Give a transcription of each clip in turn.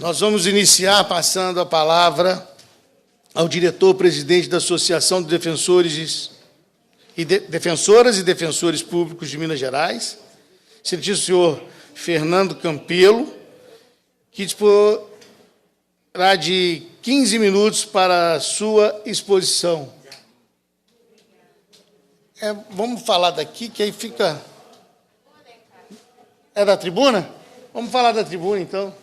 Nós vamos iniciar passando a palavra ao diretor-presidente da Associação de Defensoras e Defensores Públicos de Minas Gerais, excelentíssimo senhor Fernando Campelo, que disporá de 15 minutos para a sua exposição. Vamos falar daqui, que aí fica... É da tribuna? Vamos falar da tribuna, então.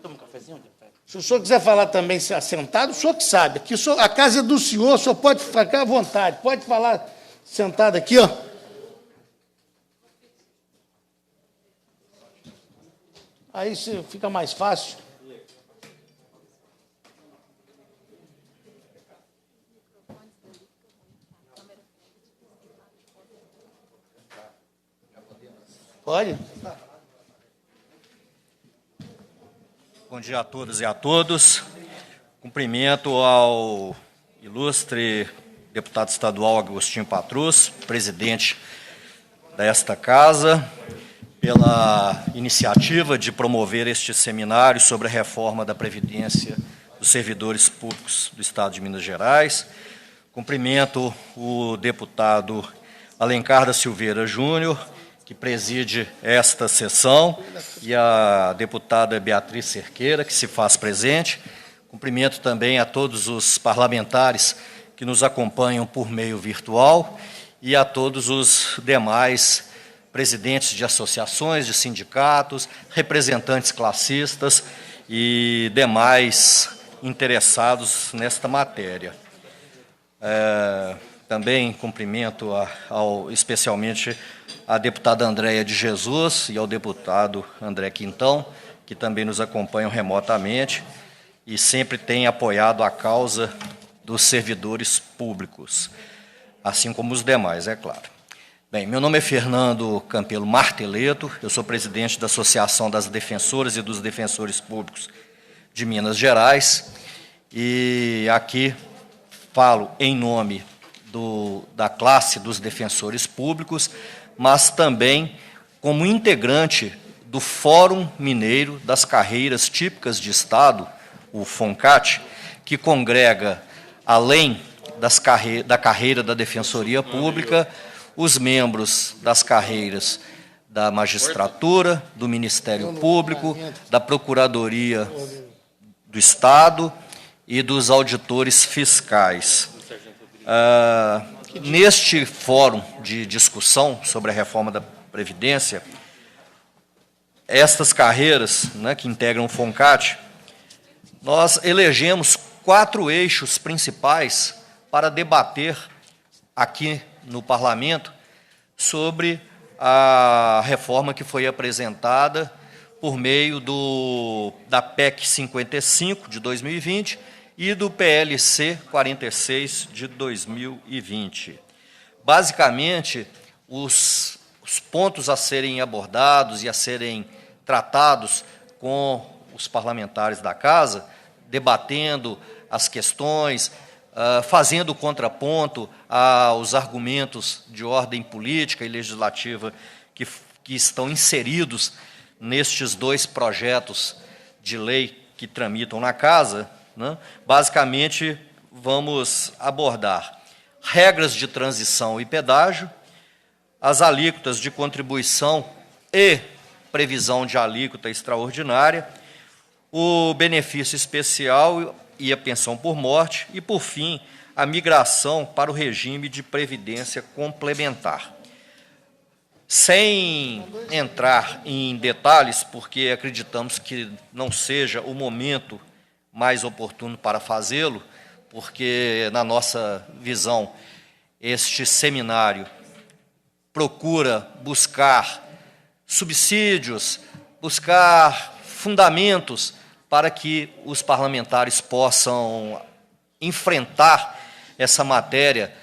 Toma um cafezinho? Se o senhor quiser falar também sentado, o senhor que sabe. Aqui, a casa é do senhor, o senhor pode ficar à vontade. Pode falar sentado aqui, ó. Aí fica mais fácil. Pode? Bom dia a todas e a todos. Cumprimento ao ilustre deputado estadual Agostinho Patrus, presidente desta casa, pela iniciativa de promover este seminário sobre a reforma da Previdência dos servidores públicos do Estado de Minas Gerais. Cumprimento o deputado Alencar da Silveira Júnior, que preside esta sessão, e a deputada Beatriz Cerqueira, que se faz presente. Cumprimento também a todos os parlamentares que nos acompanham por meio virtual e a todos os demais presidentes de associações, de sindicatos, representantes classistas e demais interessados nesta matéria. Também cumprimento especialmente a deputada Andréia de Jesus e ao deputado André Quintão, que também nos acompanham remotamente e sempre têm apoiado a causa dos servidores públicos, assim como os demais, é claro. Bem, meu nome é Fernando Campelo Marteleto, eu sou presidente da Associação das Defensoras e dos Defensores Públicos de Minas Gerais, e aqui falo em nome da classe dos defensores públicos, mas também como integrante do Fórum Mineiro das Carreiras Típicas de Estado, o FONCAT, que congrega, além da carreira da Defensoria Pública, os membros das carreiras da magistratura, do Ministério Público, da Procuradoria do Estado e dos auditores fiscais. Neste fórum de discussão sobre a reforma da Previdência, estas carreiras, que integram o FONCAT, nós elegemos 4 eixos principais para debater aqui no Parlamento sobre a reforma que foi apresentada por meio da PEC 55 de 2020 e do PLC 46 de 2020. Basicamente, os pontos a serem abordados e a serem tratados com os parlamentares da Casa, debatendo as questões, fazendo contraponto aos argumentos de ordem política e legislativa que estão inseridos nestes 2 projetos de lei que tramitam na Casa. Basicamente, vamos abordar regras de transição e pedágio, as alíquotas de contribuição e previsão de alíquota extraordinária, o benefício especial e a pensão por morte e, por fim, a migração para o regime de previdência complementar. Sem entrar em detalhes, porque acreditamos que não seja o momento mais oportuno para fazê-lo, porque, na nossa visão, este seminário procura buscar subsídios, buscar fundamentos para que os parlamentares possam enfrentar essa matéria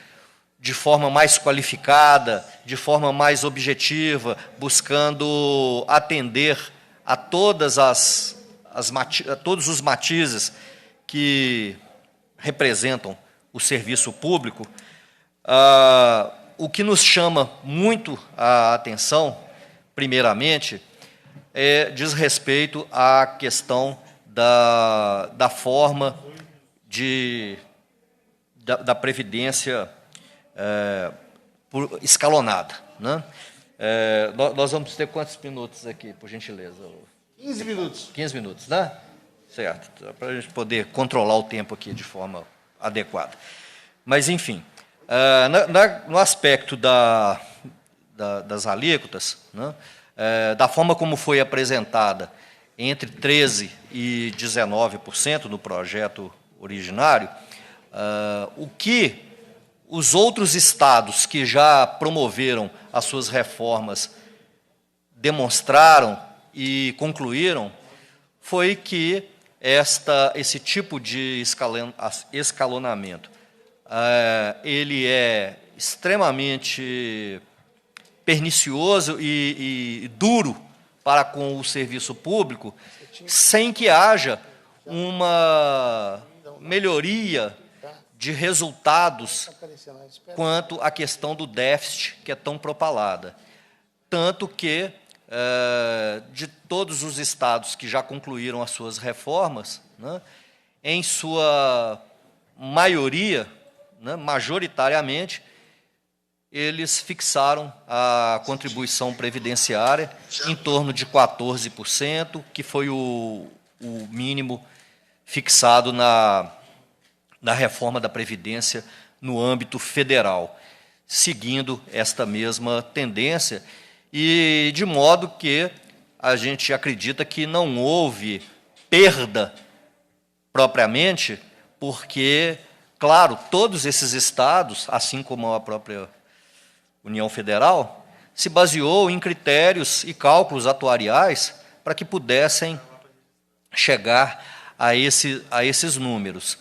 de forma mais qualificada, de forma mais objetiva, buscando atender a todos os matizes que representam o serviço público. O que nos chama muito a atenção, primeiramente, diz respeito à questão da forma da previdência escalonada, né? Nós vamos ter quantos minutos aqui, por gentileza? 15 minutos. 15 minutos, né? Certo, para a gente poder controlar o tempo aqui de forma adequada. Mas, enfim, no aspecto das alíquotas, né, da forma como foi apresentada entre 13% e 19% no projeto originário, o que os outros estados que já promoveram as suas reformas demonstraram e concluíram foi que esse tipo de escalonamento ele é extremamente pernicioso e duro para com o serviço público, sem que haja uma melhoria de resultados quanto à questão do déficit, que é tão propalada. Tanto que, de todos os estados que já concluíram as suas reformas, né, em sua maioria, né, majoritariamente, eles fixaram a contribuição previdenciária em torno de 14%, que foi o mínimo fixado na reforma da Previdência no âmbito federal, seguindo esta mesma tendência, e de modo que a gente acredita que não houve perda propriamente, porque, claro, todos esses estados, assim como a própria União Federal, se baseou em critérios e cálculos atuariais para que pudessem chegar a esses números.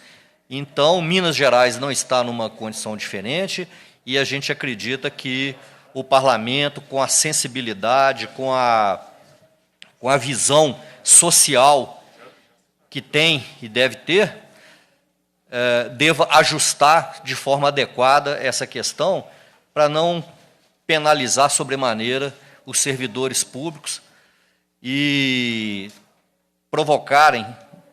Então, Minas Gerais não está numa condição diferente e a gente acredita que o parlamento, com a sensibilidade, com a visão social que tem e deve ter, deva ajustar de forma adequada essa questão para não penalizar sobremaneira os servidores públicos e provocarem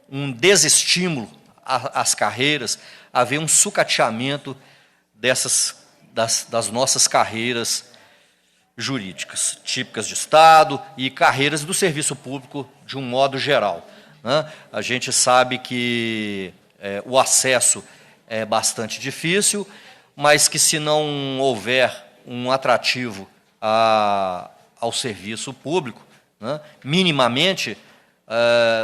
um desestímulo às carreiras, haver um sucateamento das nossas carreiras jurídicas, típicas de Estado e carreiras do serviço público de um modo geral, né? A gente sabe que o acesso é bastante difícil, mas que, se não houver um atrativo ao serviço público, né, minimamente,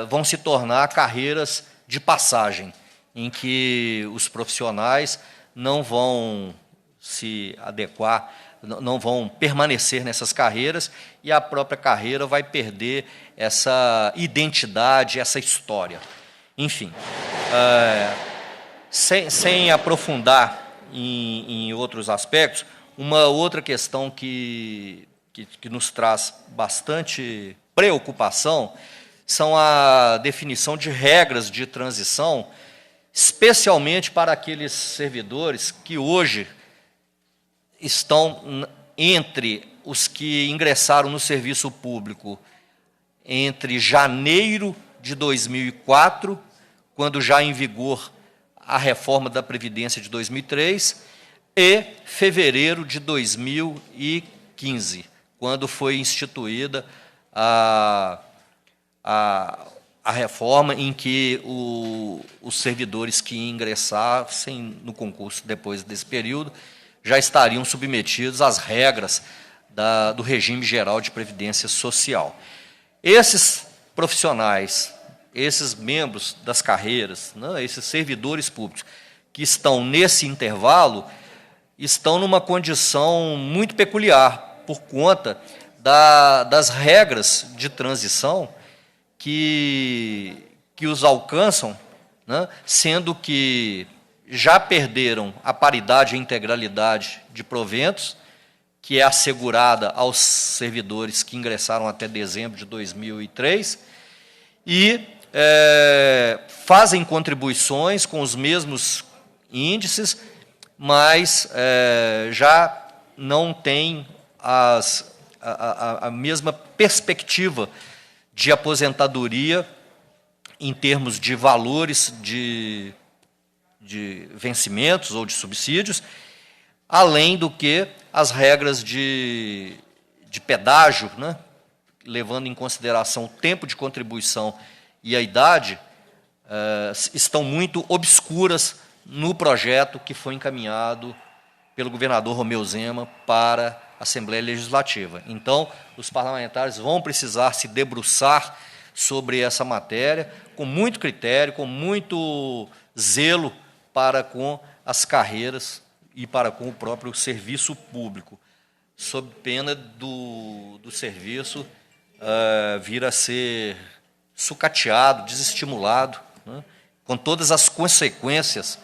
vão se tornar carreiras de passagem, em que os profissionais não vão se adequar, não vão permanecer nessas carreiras, e a própria carreira vai perder essa identidade, essa história. Enfim, sem aprofundar em outros aspectos, uma outra questão que nos traz bastante preocupação são a definição de regras de transição, especialmente para aqueles servidores que hoje estão entre os que ingressaram no serviço público entre janeiro de 2004, quando já em vigor a reforma da Previdência de 2003, e fevereiro de 2015, quando foi instituída a reforma em que os servidores que ingressassem no concurso depois desse período já estariam submetidos às regras do regime geral de previdência social. Esses profissionais, esses membros das carreiras, né, esses servidores públicos que estão nesse intervalo, estão numa condição muito peculiar, por conta das regras de transição que os alcançam, né, sendo que já perderam a paridade e integralidade de proventos, que é assegurada aos servidores que ingressaram até dezembro de 2003, e fazem contribuições com os mesmos índices, mas já não têm a mesma perspectiva de aposentadoria em termos de valores de vencimentos ou de subsídios, além do que as regras de pedágio, né, levando em consideração o tempo de contribuição e a idade, estão muito obscuras no projeto que foi encaminhado pelo governador Romeu Zema para a Assembleia Legislativa. Então, os parlamentares vão precisar se debruçar sobre essa matéria com muito critério, com muito zelo para com as carreiras e para com o próprio serviço público, sob pena do serviço vir a ser sucateado, desestimulado, né, com todas as consequências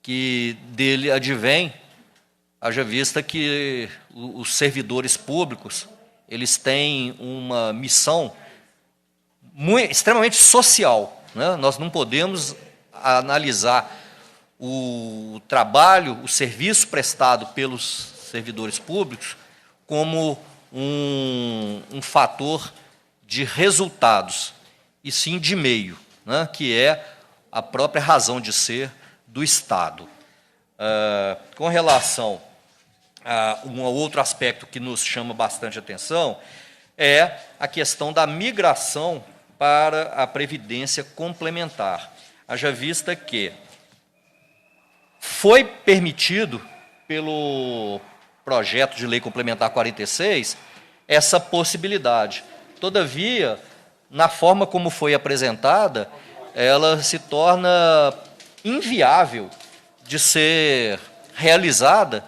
que dele advêm, haja vista que os servidores públicos eles têm uma missão extremamente social, né? Nós não podemos analisar o trabalho, o serviço prestado pelos servidores públicos como um fator de resultados, e sim de meio, né, que é a própria razão de ser do Estado. Com relação a um outro aspecto que nos chama bastante atenção, é a questão da migração para a previdência complementar. Haja vista que foi permitido pelo projeto de lei complementar 46 essa possibilidade. Todavia, na forma como foi apresentada, ela se torna inviável de ser realizada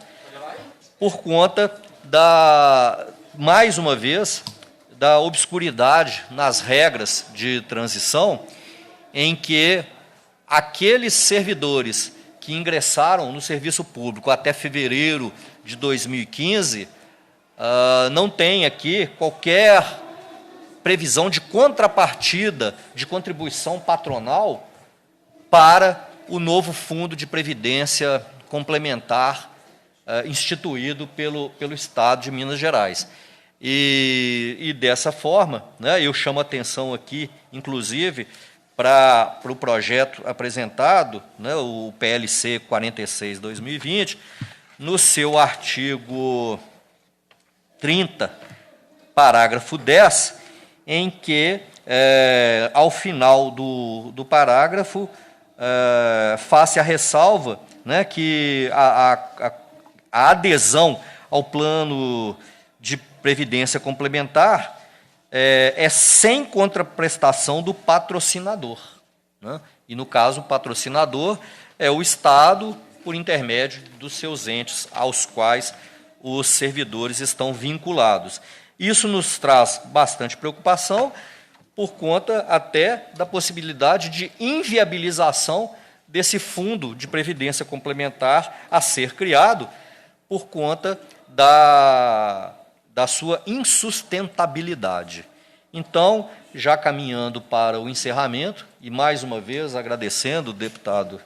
por conta mais uma vez, da obscuridade nas regras de transição, em que aqueles servidores que ingressaram no serviço público até fevereiro de 2015 não têm aqui qualquer previsão de contrapartida de contribuição patronal para o novo fundo de previdência complementar instituído pelo Estado de Minas Gerais. E dessa forma, né, eu chamo a atenção aqui, inclusive, para o projeto apresentado, né, o PLC 46/2020, no seu artigo 30, parágrafo 10, em que, ao final do parágrafo, faz-se a ressalva, né, que a adesão ao plano de previdência complementar é sem contraprestação do patrocinador, né? E, no caso, o patrocinador é o Estado, por intermédio dos seus entes aos quais os servidores estão vinculados. Isso nos traz bastante preocupação, por conta até da possibilidade de inviabilização desse fundo de previdência complementar a ser criado, por conta da sua insustentabilidade. Então, já caminhando para o encerramento, e mais uma vez agradecendo o deputado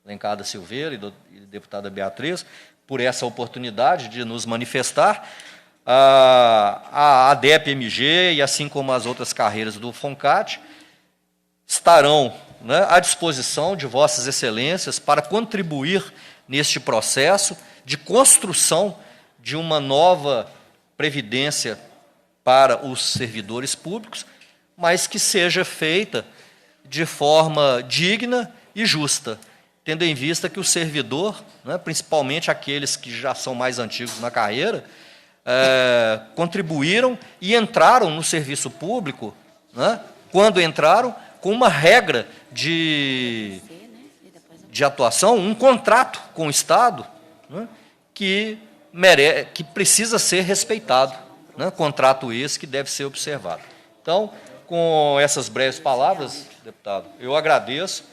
Lencada Silveira e a deputada Beatriz por essa oportunidade de nos manifestar, a ADEP-MG, e assim como as outras carreiras do FONCAT, estarão, né, à disposição de vossas excelências para contribuir neste processo de construção de uma nova previdência para os servidores públicos, mas que seja feita de forma digna e justa, tendo em vista que o servidor, né, principalmente aqueles que já são mais antigos na carreira, contribuíram e entraram no serviço público, né, quando entraram, com uma regra de atuação, um contrato com o Estado, né, que precisa ser respeitado, né, contrato esse que deve ser observado. Então, com essas breves palavras, deputado, eu agradeço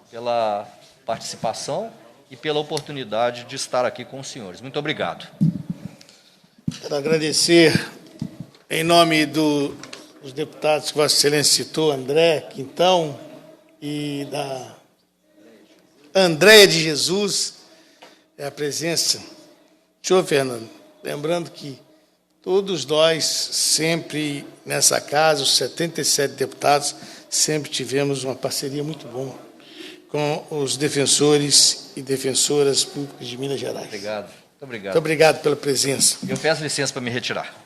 pela participação e pela oportunidade de estar aqui com os senhores. Muito obrigado. Quero agradecer, em nome dos deputados que Vossa Excelência citou, André Quintão e da Andréia de Jesus, a presença. Senhor Fernando, lembrando que Todos nós, sempre nessa casa, os 77 deputados, sempre tivemos uma parceria muito boa com os defensores e defensoras públicas de Minas Gerais. Obrigado. Muito obrigado. Muito obrigado pela presença. Eu peço licença para me retirar.